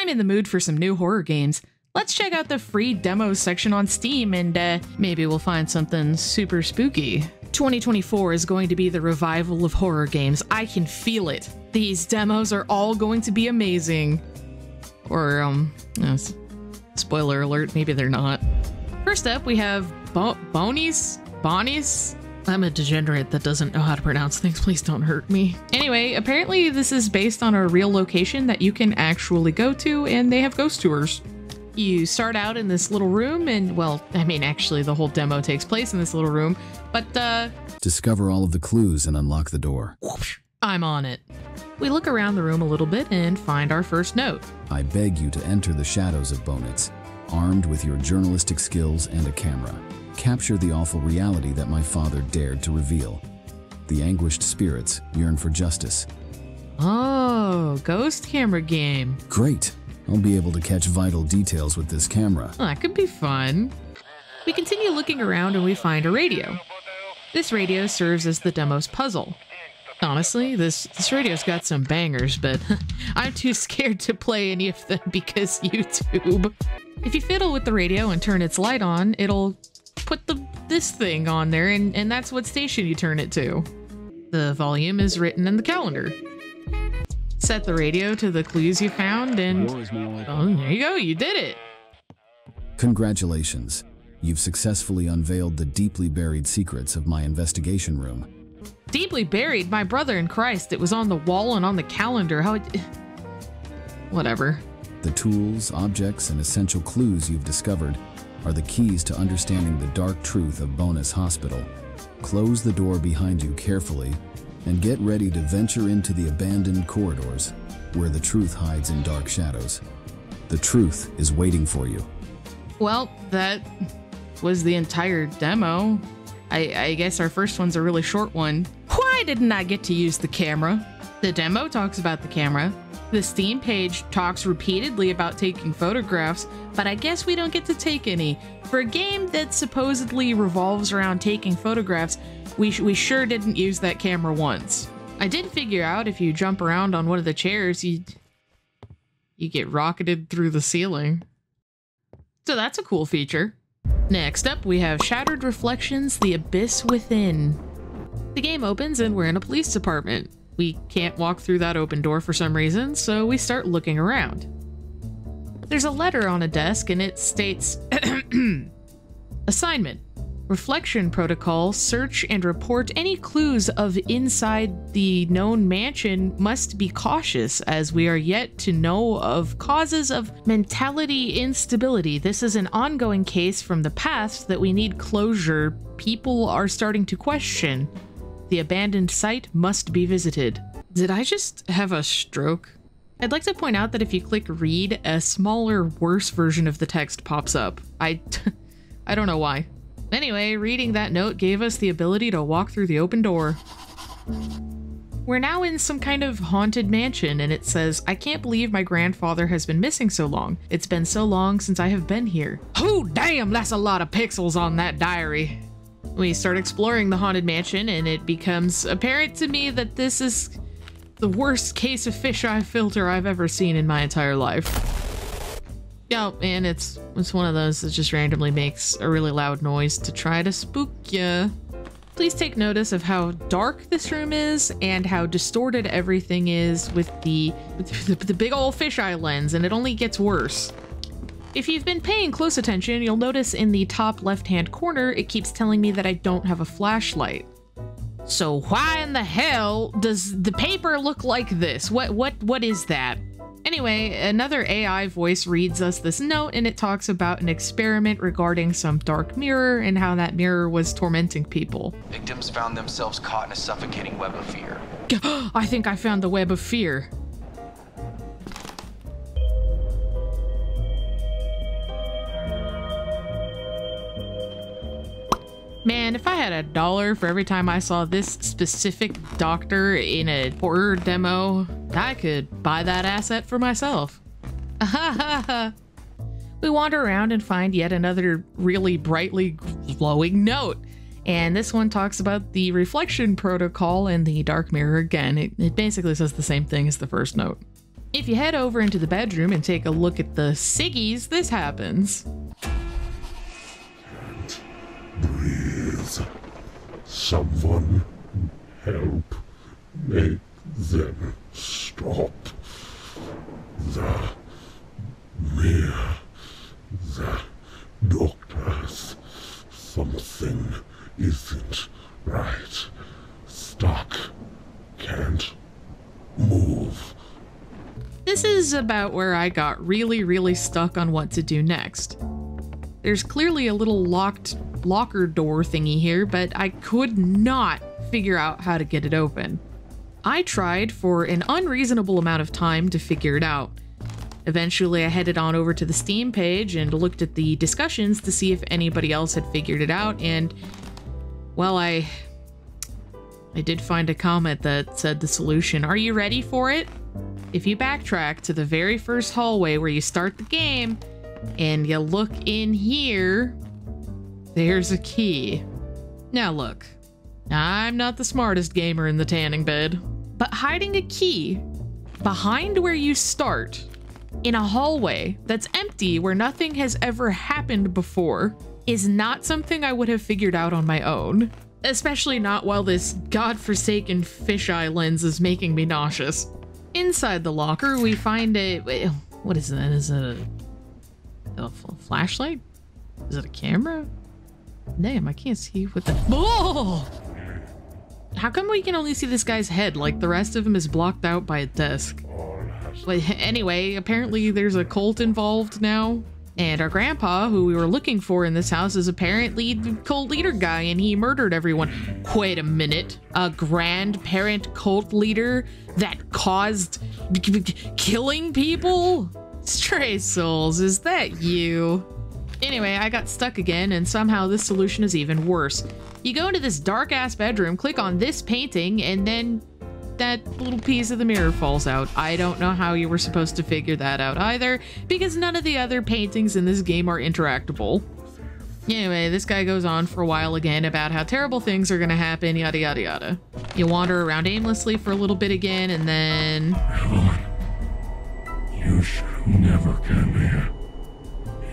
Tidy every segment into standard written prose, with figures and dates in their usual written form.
I'm in the mood for some new horror games. Let's check out the free demos section on Steam and maybe we'll find something super spooky. 2024 is going to be the revival of horror games. I can feel it. These demos are all going to be amazing. Or, spoiler alert, maybe they're not. First up, we have Bohnice? I'm a degenerate that doesn't know how to pronounce things. Please don't hurt me. Anyway, apparently this is based on a real location that you can actually go to, and they have ghost tours. You start out in this little room and, well, I mean, actually the whole demo takes place in this little room, but discover all of the clues and unlock the door. Whoosh, I'm on it. We look around the room a little bit and find our first note. I beg you to enter the shadows of Bohnice, armed with your journalistic skills and a camera. Capture the awful reality that my father dared to reveal. The anguished spirits yearn for justice. Oh, ghost camera game. Great. I'll be able to catch vital details with this camera. Oh, that could be fun. We continue looking around and we find a radio. This radio serves as the demo's puzzle. Honestly, this radio's got some bangers, but I'm too scared to play any of them because YouTube. If you fiddle with the radio and turn its light on, it'll put this thing on there, and that's what station you turn it to. The volume is written in the calendar. Set the radio to the clues you found, and oh, there you go, you did it. Congratulations. You've successfully unveiled the deeply buried secrets of my investigation room. Deeply buried? My brother in Christ, it was on the wall and on the calendar. How whatever. The tools, objects, and essential clues you've discovered are the keys to understanding the dark truth of Bohnice Hospital. Close the door behind you carefully and get ready to venture into the abandoned corridors where the truth hides in dark shadows. The truth is waiting for you. Well, that was the entire demo. I guess our first one's a really short one. Why didn't I get to use the camera? The demo talks about the camera. The Steam page talks repeatedly about taking photographs, but I guess we don't get to take any. For a game that supposedly revolves around taking photographs, we sure didn't use that camera once. I did figure out if you jump around on one of the chairs, you get rocketed through the ceiling. So that's a cool feature. Next up, we have Shattered Reflections, The Abyss Within. The game opens and we're in a police department. We can't walk through that open door for some reason, so we start looking around. There's a letter on a desk and it states, Assignment. Reflection Protocol, search and report any clues of inside the known mansion. Must be cautious as we are yet to know of causes of mentality instability. This is an ongoing case from the past that we need closure. People are starting to question. The abandoned site must be visited. Did I just have a stroke? I'd like to point out that if you click read, a smaller, worse version of the text pops up. I don't know why. Anyway, reading that note gave us the ability to walk through the open door. We're now in some kind of haunted mansion, and it says, I can't believe my grandfather has been missing so long. It's been so long since I have been here. Oh, damn, that's a lot of pixels on that diary. We start exploring the haunted mansion, and it becomes apparent to me that this is the worst case of fisheye filter I've ever seen in my entire life. Yeah, and it's one of those that just randomly makes a really loud noise to try to spook ya. Please take notice of how dark this room is and how distorted everything is with the big old fisheye lens, and it only gets worse. If you've been paying close attention, you'll notice in the top left-hand corner, it keeps telling me that I don't have a flashlight. So why in the hell does the paper look like this? What is that? Anyway, another AI voice reads us this note, and it talks about an experiment regarding some dark mirror and how that mirror was tormenting people. Victims found themselves caught in a suffocating web of fear. I think I found the web of fear. Man, if I had $1 for every time I saw this specific doctor in a horror demo, I could buy that asset for myself. We wander around and find yet another really brightly glowing note. And this one talks about the reflection protocol and the dark mirror again. It basically says the same thing as the first note. If you head over into the bedroom and take a look at the ciggies, this happens. Breathe. Someone help make them stop. The doctors. Something isn't right. Stuck. Can't move. This is about where I got really stuck on what to do next. There's clearly a little locked locker door thingy here, but I could not figure out how to get it open. I tried for an unreasonable amount of time to figure it out. Eventually, I headed on over to the Steam page and looked at the discussions to see if anybody else had figured it out, and, well, I did find a comment that said the solution. Are you ready for it? If you backtrack to the very first hallway where you start the game, and you look in here, there's a key. Now look, I'm not the smartest gamer in the tanning bed, but hiding a key behind where you start in a hallway that's empty where nothing has ever happened before is not something I would have figured out on my own. Especially not while this godforsaken fisheye lens is making me nauseous. Inside the locker, we find a... What is that? Is it a flashlight? Is it a camera? Damn, I can't see what the... Oh! How come we can only see this guy's head? Like, the rest of him is blocked out by a desk. But anyway, apparently there's a cult involved now. And our grandpa, who we were looking for in this house, is apparently the cult leader guy, and he murdered everyone. Wait a minute. A grandparent cult leader that caused killing people? Stray Souls, is that you? Anyway, I got stuck again, and somehow this solution is even worse. You go into this dark-ass bedroom, click on this painting, and then that little piece of the mirror falls out. I don't know how you were supposed to figure that out either, because none of the other paintings in this game are interactable. Anyway, this guy goes on for a while again about how terrible things are gonna happen, yada yada yada. You wander around aimlessly for a little bit again, and then... Evelyn, you should have never come here.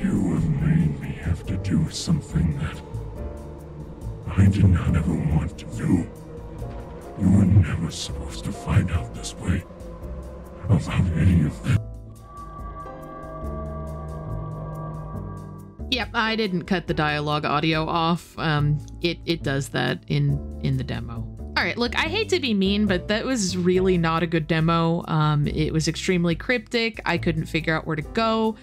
You have made me have to do something that I did not ever want to do. You were never supposed to find out this way about any of this. Yep, I didn't cut the dialogue audio off. It does that in the demo. All right, look, I hate to be mean, but that was really not a good demo. It was extremely cryptic. I couldn't figure out where to go.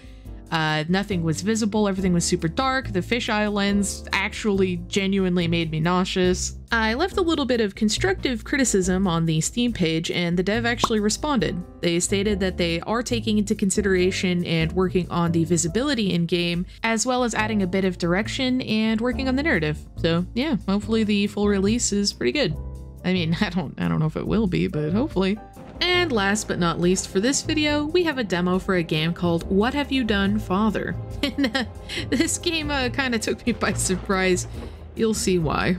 Nothing was visible. Everything was super dark. The fisheye lens actually genuinely made me nauseous. I left a little bit of constructive criticism on the Steam page, and the dev actually responded. They stated that they are taking into consideration and working on the visibility in-game, as well as adding a bit of direction and working on the narrative. So yeah, hopefully the full release is pretty good. I mean, I don't know if it will be, but hopefully. And last but not least for this video, we have a demo for a game called What Have You Done, Father? And this game kind of took me by surprise. You'll see why.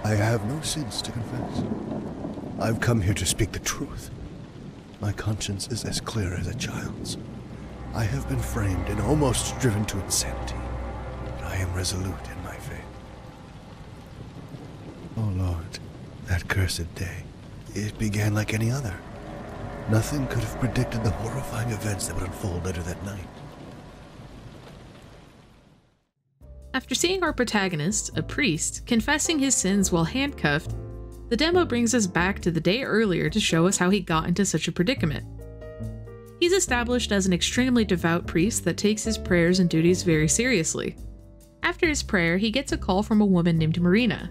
I have no sins to confess. I've come here to speak the truth. My conscience is as clear as a child's. I have been framed and almost driven to insanity, but I am resolute in my faith. Oh Lord, that cursed day. It began like any other. Nothing could have predicted the horrifying events that would unfold later that night. After seeing our protagonist, a priest, confessing his sins while handcuffed, the demo brings us back to the day earlier to show us how he got into such a predicament. He's established as an extremely devout priest that takes his prayers and duties very seriously. After his prayer, he gets a call from a woman named Marina.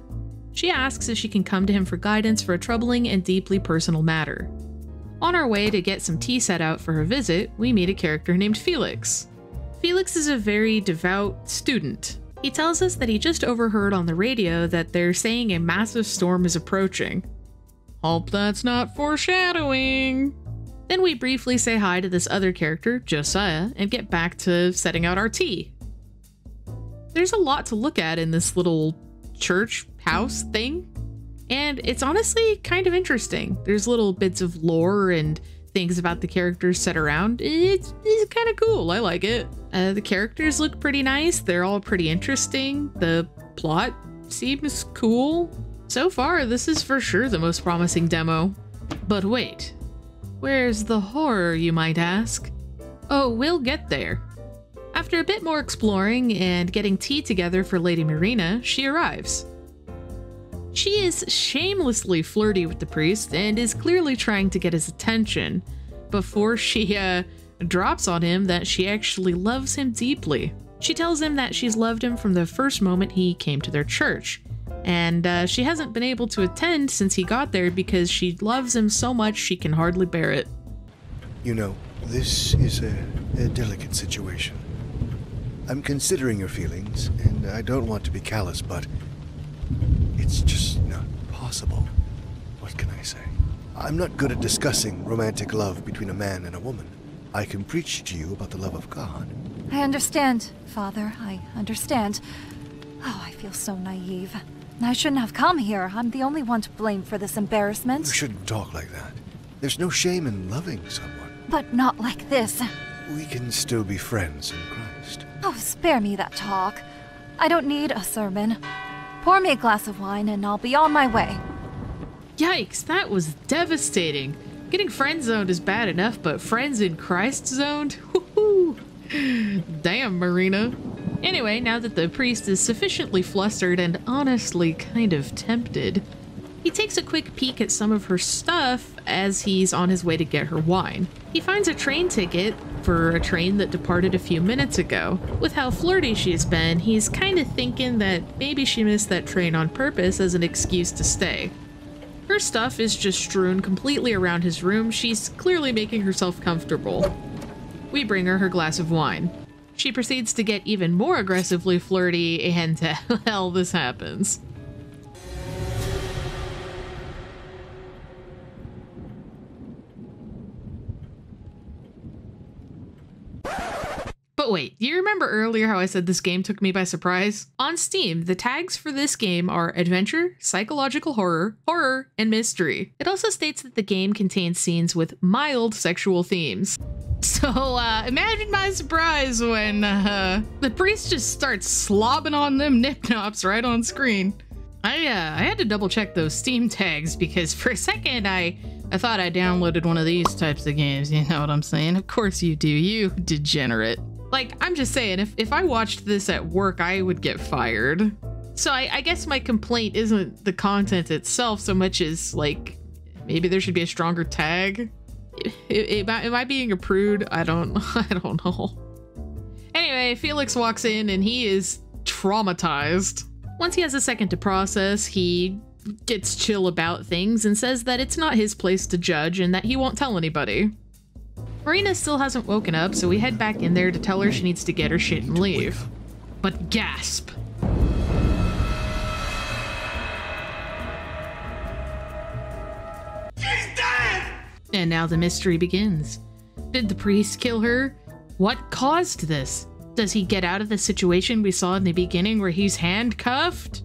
She asks if she can come to him for guidance for a troubling and deeply personal matter. On our way to get some tea set out for her visit, we meet a character named Felix. Felix is a very devout student. He tells us that he just overheard on the radio that they're saying a massive storm is approaching. Hope that's not foreshadowing. Then we briefly say hi to this other character, Josiah, and get back to setting out our tea. There's a lot to look at in this little church house thing, and it's honestly kind of interesting. There's little bits of lore and things about the characters set around. It's kind of cool. I like it. The characters look pretty nice. They're all pretty interesting. The plot seems cool. So far, this is for sure the most promising demo. But wait, where's the horror, you might ask? Oh, we'll get there. After a bit more exploring and getting tea together for Lady Marina, she arrives. She is shamelessly flirty with the priest and is clearly trying to get his attention before she drops on him that she actually loves him deeply. She tells him that she's loved him from the first moment he came to their church, and she hasn't been able to attend since he got there because she loves him so much she can hardly bear it. You know, this is a delicate situation. I'm considering your feelings, and I don't want to be callous, but it's just not possible. What can I say? I'm not good at discussing romantic love between a man and a woman. I can preach to you about the love of God. I understand, Father. I understand. Oh, I feel so naive. I shouldn't have come here. I'm the only one to blame for this embarrassment. You shouldn't talk like that. There's no shame in loving someone. But not like this. We can still be friends in Christ. Oh, spare me that talk. I don't need a sermon. Pour me a glass of wine and I'll be on my way. Yikes, that was devastating. Getting friend zoned is bad enough, but friends in Christ zoned? Woohoo! Damn, Marina. Anyway, now that the priest is sufficiently flustered and honestly kind of tempted, he takes a quick peek at some of her stuff as he's on his way to get her wine. He finds a train ticket for a train that departed a few minutes ago. With how flirty she's been, he's kind of thinking that maybe she missed that train on purpose as an excuse to stay. Her stuff is just strewn completely around his room. She's clearly making herself comfortable. We bring her glass of wine. She proceeds to get even more aggressively flirty, and hell, this happens. But wait, do you remember earlier how I said this game took me by surprise? On Steam, the tags for this game are adventure, psychological horror, horror, and mystery. It also states that the game contains scenes with mild sexual themes. So imagine my surprise when the priest just starts slobbing on them nip-nops right on screen. I had to double check those Steam tags because for a second I thought I downloaded one of these types of games, you know what I'm saying? Of course you do, you degenerate. Like, I'm just saying, if I watched this at work, I would get fired. So I guess my complaint isn't the content itself so much as, like, maybe there should be a stronger tag. Am I being a prude? I don't know. Anyway, Felix walks in and he is traumatized. Once he has a second to process, he gets chill about things and says that it's not his place to judge and that he won't tell anybody. Marina still hasn't woken up, so we head back in there to tell her she needs to get her shit and leave. But gasp! She's dead! And now the mystery begins. Did the priest kill her? What caused this? Does he get out of the situation we saw in the beginning where he's handcuffed?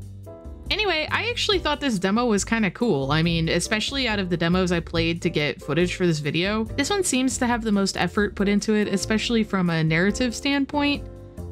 Anyway, I actually thought this demo was kind of cool. I mean, especially out of the demos I played to get footage for this video, this one seems to have the most effort put into it, especially from a narrative standpoint.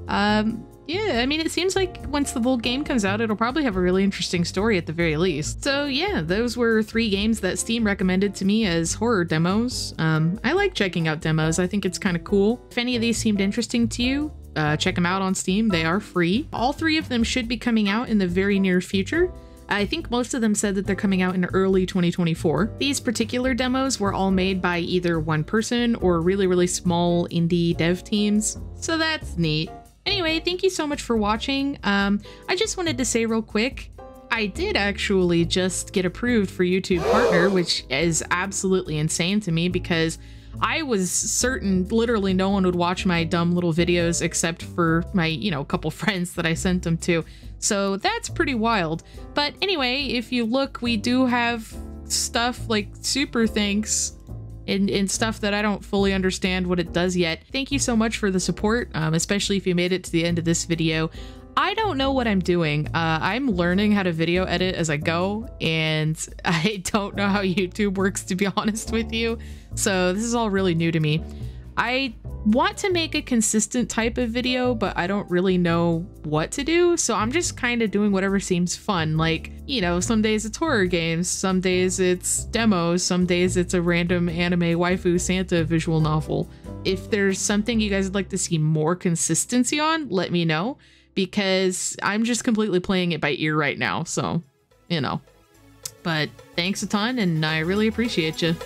Yeah, I mean, it seems like once the full game comes out, it'll probably have a really interesting story at the very least. So yeah, those were 3 games that Steam recommended to me as horror demos. I like checking out demos. I think it's kind of cool. If any of these seemed interesting to you, check them out on Steam. They are free. All 3 of them should be coming out in the very near future. I think most of them said that they're coming out in early 2024. These particular demos were all made by either one person or really small indie dev teams. So that's neat. Anyway, thank you so much for watching. I just wanted to say real quick, I did actually just get approved for YouTube Partner, which is absolutely insane to me because I was certain literally no one would watch my dumb little videos except for my, you know, couple friends that I sent them to. So that's pretty wild. But anyway, if you look, we do have stuff like super thanks and stuff that I don't fully understand what it does yet. Thank you so much for the support, especially if you made it to the end of this video. I don't know what I'm doing. I'm learning how to video edit as I go, and I don't know how YouTube works, to be honest with you. So this is all really new to me. I want to make a consistent type of video, but I don't really know what to do. So I'm just kind of doing whatever seems fun. Like, you know, some days it's horror games, some days it's demos, some days it's a random anime waifu Santa visual novel. If there's something you guys would like to see more consistency on, let me know, because I'm just completely playing it by ear right now. So, you know, but thanks a ton and I really appreciate you.